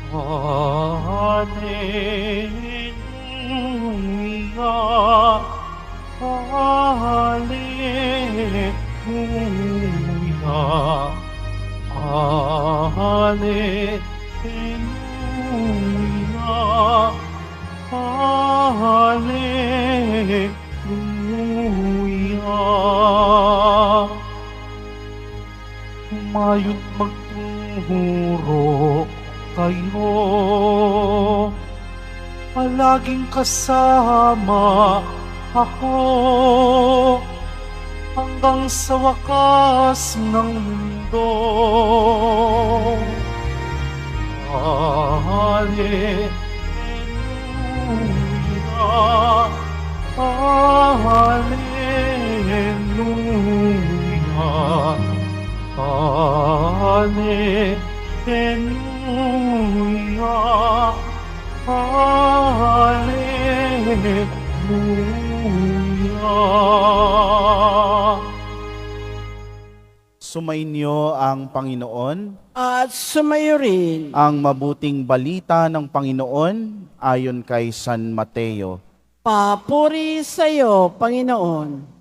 Hallelujah, Hallelujah, Hallelujah, Hallelujah. Humayo't magturo kayo, palaging kasama ako, hanggang sa wakas ng mundo. Hallelujah, Hallelujah, Hallelujah, Hallelujah. Sumainyo ang Panginoon. At sumayo rin. Ang mabuting balita ng Panginoon ayon kay San Mateo. Papuri sa iyo, Panginoon.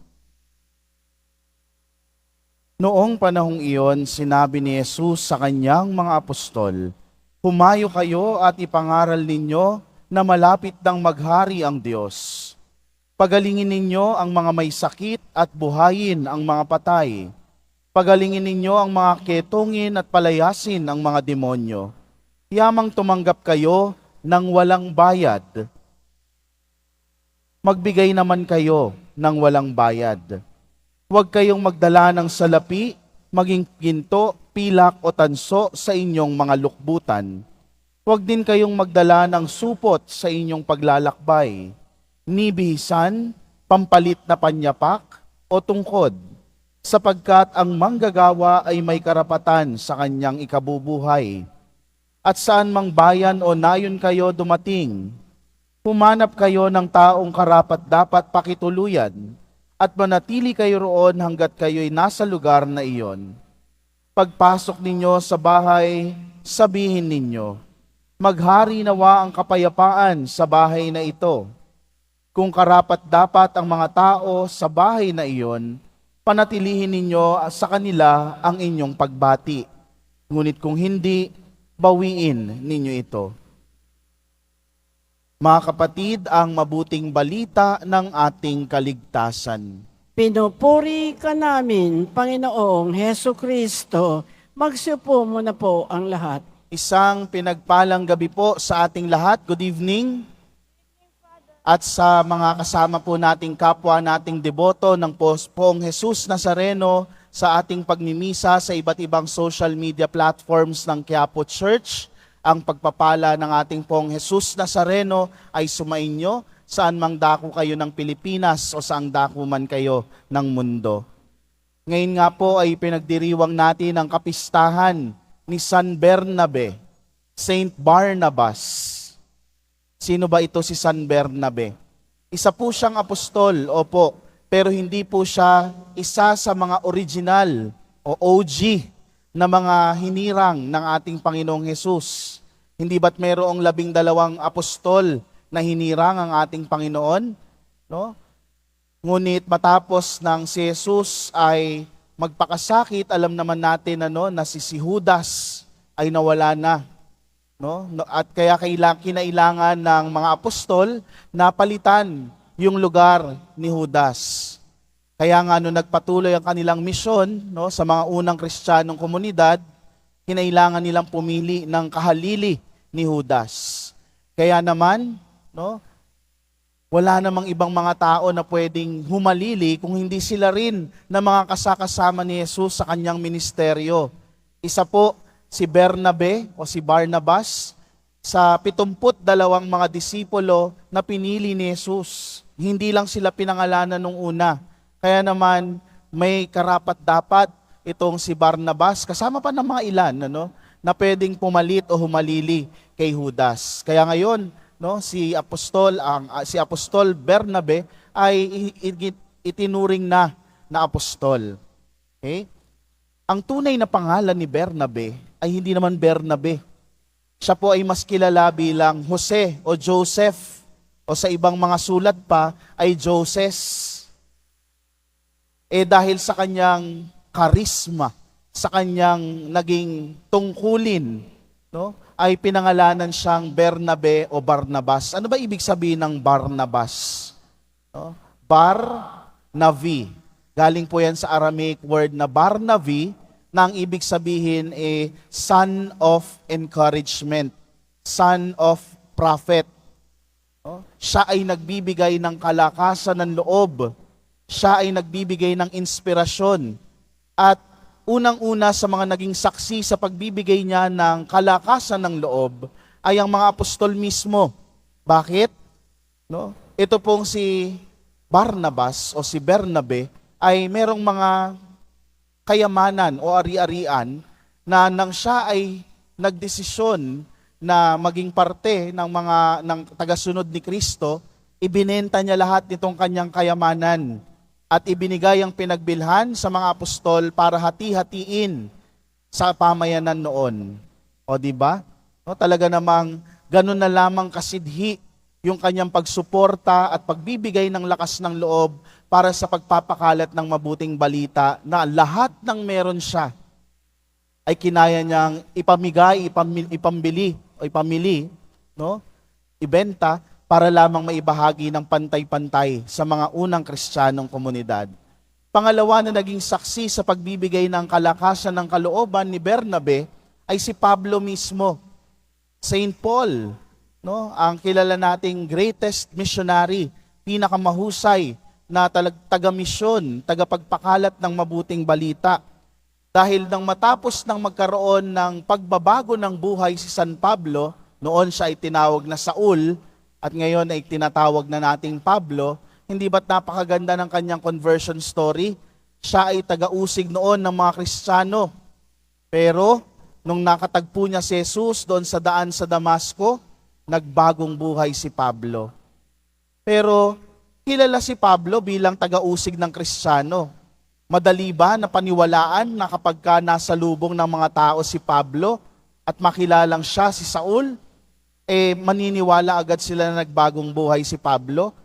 Noong panahong iyon, sinabi ni Jesus sa kanyang mga apostol, "Humayo kayo at ipangaral ninyo na malapit nang maghari ang Diyos. Pagalingin ninyo ang mga may sakit at buhayin ang mga patay. Pagalingin ninyo ang mga ketongin at palayasin ang mga demonyo. Yamang tumanggap kayo ng walang bayad. Magbigay naman kayo ng walang bayad. Huwag kayong magdala ng salapi, maging ginto, pilak o tanso sa inyong mga lukbutan. Huwag din kayong magdala ng supot sa inyong paglalakbay, ni bihisan, pampalit na panyapak o tungkod, sapagkat ang manggagawa ay may karapatan sa kanyang ikabubuhay. At saan mang bayan o nayon kayo dumating, humanap kayo ng taong karapat-dapat pakituluyan at manatili kayo roon hanggat kayo'y nasa lugar na iyon. Pagpasok ninyo sa bahay, sabihin ninyo, maghari nawa ang kapayapaan sa bahay na ito. Kung karapat-dapat ang mga tao sa bahay na iyon, panatilihin ninyo sa kanila ang inyong pagbati. Ngunit kung hindi, bawiin ninyo ito. Mga kapatid, ang mabuting balita ng ating kaligtasan. Pinupuri ka namin, Panginoong Heso Kristo. Magsiupo muna po ang lahat. Isang pinagpalang gabi po sa ating lahat. Good evening. At sa mga kasama po nating kapwa nating deboto ng Poong Jesus Nazareno sa ating pagmimisa sa iba't ibang social media platforms ng Quiapo Church, ang pagpapala ng ating Poong Jesus Nazareno ay sumainyo saan mang dako kayo ng Pilipinas o saang dako man kayo ng mundo. Ngayon nga po ay pinagdiriwang natin ang kapistahan ni San Bernabe, Saint Barnabas. Sino ba ito si San Bernabe? Isa po siyang apostol, opo, pero hindi po siya isa sa mga original o OG na mga hinirang ng ating Panginoong Hesus. Hindi ba't mayroong 12 apostol na hinirang ang ating Panginoon? No? Ngunit matapos ng si Jesus ay magpakasakit, alam naman natin na si Judas ay nawala na. No? At kaya kinailangan ng mga apostol na palitan yung lugar ni Judas. Kaya nga nagpatuloy ang kanilang misyon sa mga unang Kristiyanong komunidad, kinailangan nilang pumili ng kahalili ni Judas. Kaya naman, wala namang ibang mga tao na pwedeng humalili kung hindi sila rin na mga kasakasama ni Jesus sa kanyang ministeryo. Isa po, si Bernabe o si Barnabas sa 72 mga disipulo na pinili ni Jesus. Hindi lang sila pinangalanan nung una. Kaya naman may karapat-dapat itong si Barnabas, kasama pa ng mga ilan na pwedeng pumalit o humalili kay Judas. Kaya ngayon, si Apostol Bernabe ay itinuring na apostol. Okay? Ang tunay na pangalan ni Bernabe ay hindi naman Bernabe. Siya po ay mas kilala bilang Jose o Joseph o sa ibang mga sulat pa ay Joses. Dahil sa kanyang karisma, sa kanyang naging tungkulin, no, ay pinangalanan siyang Bernabe o Barnabas. Ano ba ibig sabihin ng Barnabas? No? Bar-Navi. Galing po yan sa Aramaic word na Barnavi, na ang ibig sabihin son of encouragement, son of prophet. No? Siya ay nagbibigay ng kalakasan ng loob. Siya ay nagbibigay ng inspirasyon. At unang-una sa mga naging saksi sa pagbibigay niya ng kalakasan ng loob ay ang mga apostol mismo. Bakit? No? Ito pong si Barnabas o si Bernabe ay merong mga kayamanan o ari-arian na nang siya ay nagdesisyon na maging parte ng tagasunod ni Kristo, ibinenta niya lahat nitong kanyang kayamanan at ibinigay ang pinagbilhan sa mga apostol para hati-hatiin sa pamayanan noon. O di ba? No, talaga namang ganun na lamang kasidhi yung kanyang pagsuporta at pagbibigay ng lakas ng loob para sa pagpapakalat ng mabuting balita na lahat ng meron siya ay kinaya niyang ipamigay, ipamili, no? Ibenta para lamang maibahagi ng pantay-pantay sa mga unang Kristiyanong komunidad. Pangalawa na naging saksi sa pagbibigay ng kalakasan ng kalooban ni Bernabe ay si Pablo mismo. Saint Paul, no? Ang kilala nating greatest missionary, pinakamahusay na taga-misyon, tagapagpakalat ng mabuting balita. Dahil nang matapos ng magkaroon ng pagbabago ng buhay si San Pablo, noon siya ay tinawag na Saul, at ngayon ay tinatawag na nating Pablo, hindi ba't napakaganda ng kanyang conversion story? Siya ay taga-usig noon ng mga Kristiyano. Pero, nung nakatagpo niya si Jesus doon sa daan sa Damasco, nagbagong buhay si Pablo. Pero, kilala si Pablo bilang taga-usig ng Kristiyano. Madali ba na paniwalaan na kapag ka nasa lubong ng mga tao si Pablo at makilalang siya si Saul, maniniwala agad sila na nagbagong buhay si Pablo?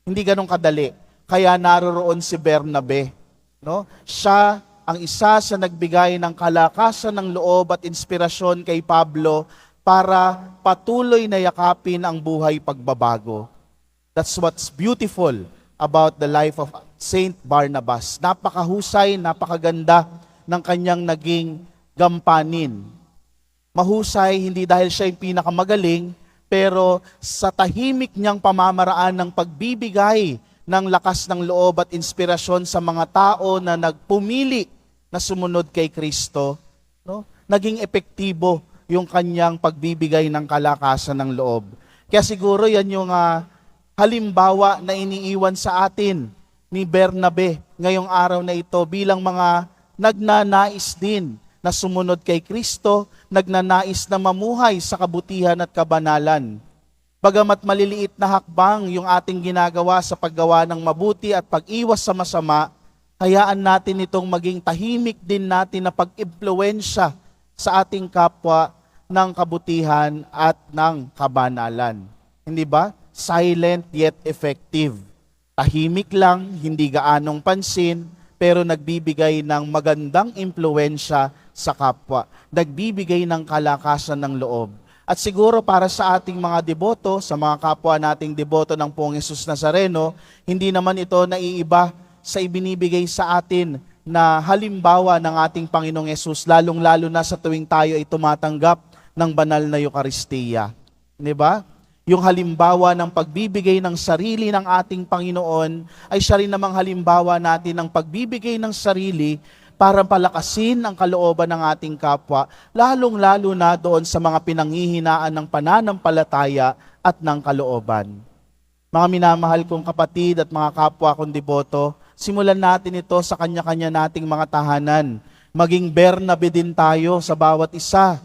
Hindi ganun kadali. Kaya naroroon si Bernabe. No? Siya ang isa sa nagbigay ng kalakasan ng loob at inspirasyon kay Pablo para patuloy na yakapin ang buhay pagbabago. That's what's beautiful about the life of Saint Barnabas. Napakahusay, napakaganda ng kanyang naging gampanin. Mahusay, hindi dahil siya yung pinakamagaling, pero sa tahimik niyang pamamaraan ng pagbibigay ng lakas ng loob at inspirasyon sa mga tao na nagpumili na sumunod kay Kristo, no? Naging epektibo yung kanyang pagbibigay ng kalakasan ng loob. Kaya siguro yan yung halimbawa na iniiwan sa atin ni Bernabe ngayong araw na ito bilang mga nagnanais din na sumunod kay Kristo, nagnanais na mamuhay sa kabutihan at kabanalan. Bagamat maliliit na hakbang yung ating ginagawa sa paggawa ng mabuti at pag-iwas sa masama, hayaan natin itong maging tahimik din natin na pag-impluwensya sa ating kapwa ng kabutihan at ng kabanalan. Hindi ba? Silent yet effective. Tahimik lang, hindi gaanong pansin, pero nagbibigay ng magandang impluwensya sa kapwa. Nagbibigay ng kalakasan ng loob. At siguro para sa ating mga deboto, sa mga kapwa nating deboto ng Poong Jesus Nazareno, hindi naman ito naiiba sa ibinibigay sa atin na halimbawa ng ating Panginoong Jesus, lalong-lalo na sa tuwing tayo ay tumatanggap ng banal na Eucharistia. Di ba? Yung halimbawa ng pagbibigay ng sarili ng ating Panginoon ay siya rin namang halimbawa natin ng pagbibigay ng sarili para palakasin ang kalooban ng ating kapwa, lalong-lalo na doon sa mga pinanghihinaan ng pananampalataya at ng kalooban. Mga minamahal kong kapatid at mga kapwa kong deboto, simulan natin ito sa kanya-kanya nating mga tahanan. Maging Bernabe din tayo sa bawat isa.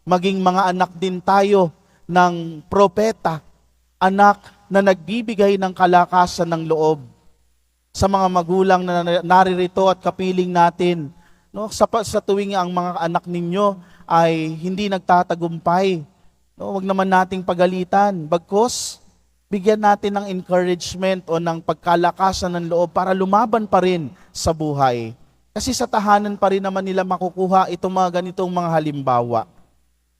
Maging mga anak din tayo ng propeta, anak na nagbibigay ng kalakasan ng loob sa mga magulang na naririto at kapiling natin. No? Sa tuwing ang mga anak ninyo ay hindi nagtatagumpay, No, wag naman nating pagalitan. Bagkus, bigyan natin ng encouragement o ng pagkalakasan ng loob para lumaban pa rin sa buhay. Kasi sa tahanan pa rin naman nila makukuha itong mga ganitong mga halimbawa.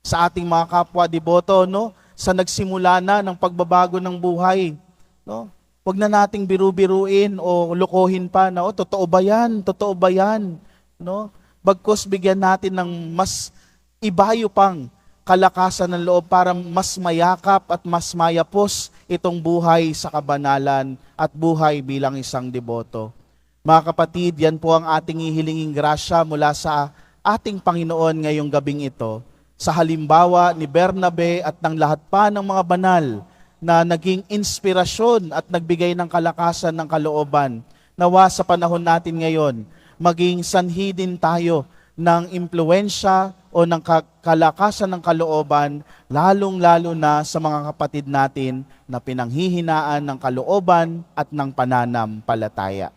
Sa ating mga kapwa deboto, no, sa nagsimula na ng pagbabago ng buhay, no, wag na nating biru-biruin o lokohin pa na, totoo ba yan? Totoo ba yan? No? Bagkus bigyan natin ng mas ibayo pang kalakasan ng loob para mas mayakap at mas mayapos itong buhay sa kabanalan at buhay bilang isang deboto. Mga kapatid, yan po ang ating ihilinging grasya mula sa ating Panginoon ngayong gabing ito. Sa halimbawa ni Bernabe at ng lahat pa ng mga banal na naging inspirasyon at nagbigay ng kalakasan ng kalooban. Nawa sa panahon natin ngayon, maging sanhi din tayo ng impluensya o ng kalakasan ng kalooban, lalong-lalo na sa mga kapatid natin na pinanghihinaan ng kalooban at ng pananampalataya.